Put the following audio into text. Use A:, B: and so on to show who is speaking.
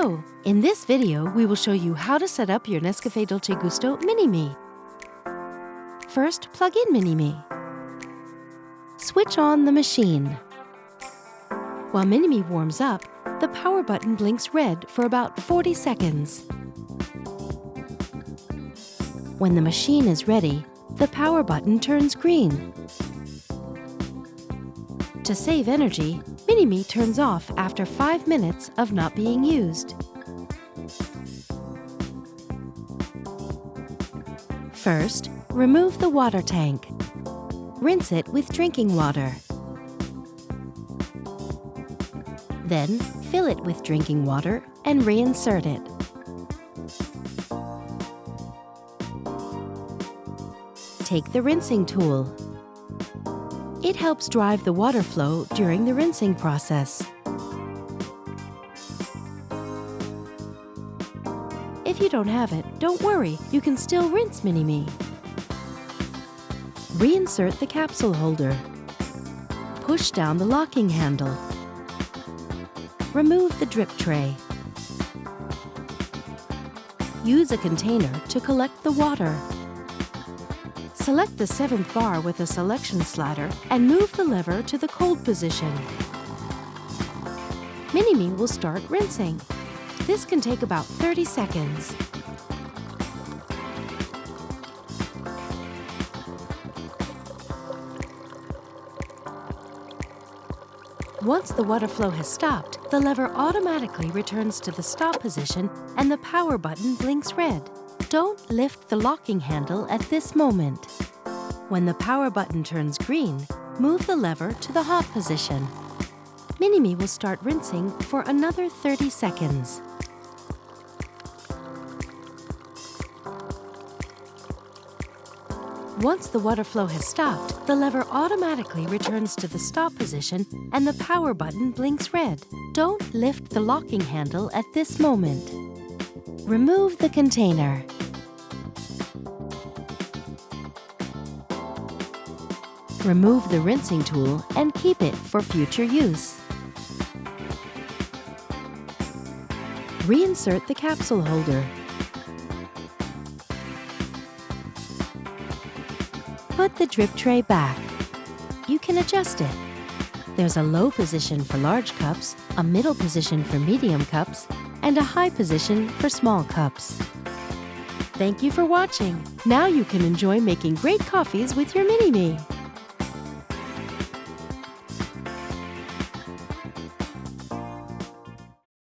A: Hello! In this video, we will show you how to set up your Nescafé Dolce Gusto Mini-Me. First, plug in Mini-Me. Switch on the machine. While Mini-Me warms up, the power button blinks red for about 40 seconds. When the machine is ready, the power button turns green. To save energy, Mini-Me turns off after 5 minutes of not being used. First, remove the water tank. Rinse it with drinking water. Then, fill it with drinking water and reinsert it. Take the rinsing tool. It helps drive the water flow during the rinsing process. If you don't have it, don't worry, you can still rinse Mini-Me. Reinsert the capsule holder. Push down the locking handle. Remove the drip tray. Use a container to collect the water. Select the 7th bar with a selection slider and move the lever to the cold position. Mini-Me will start rinsing. This can take about 30 seconds. Once the water flow has stopped, the lever automatically returns to the stop position and the power button blinks red. Don't lift the locking handle at this moment. When the power button turns green, move the lever to the hot position. Mini-Me will start rinsing for another 30 seconds. Once the water flow has stopped, the lever automatically returns to the stop position and the power button blinks red. Don't lift the locking handle at this moment. Remove the container. Remove the rinsing tool and keep it for future use. Reinsert the capsule holder. Put the drip tray back. You can adjust it. There's a low position for large cups, a middle position for medium cups, and a high position for small cups. Thank you for watching. Now you can enjoy making great coffees with your Mini-Me.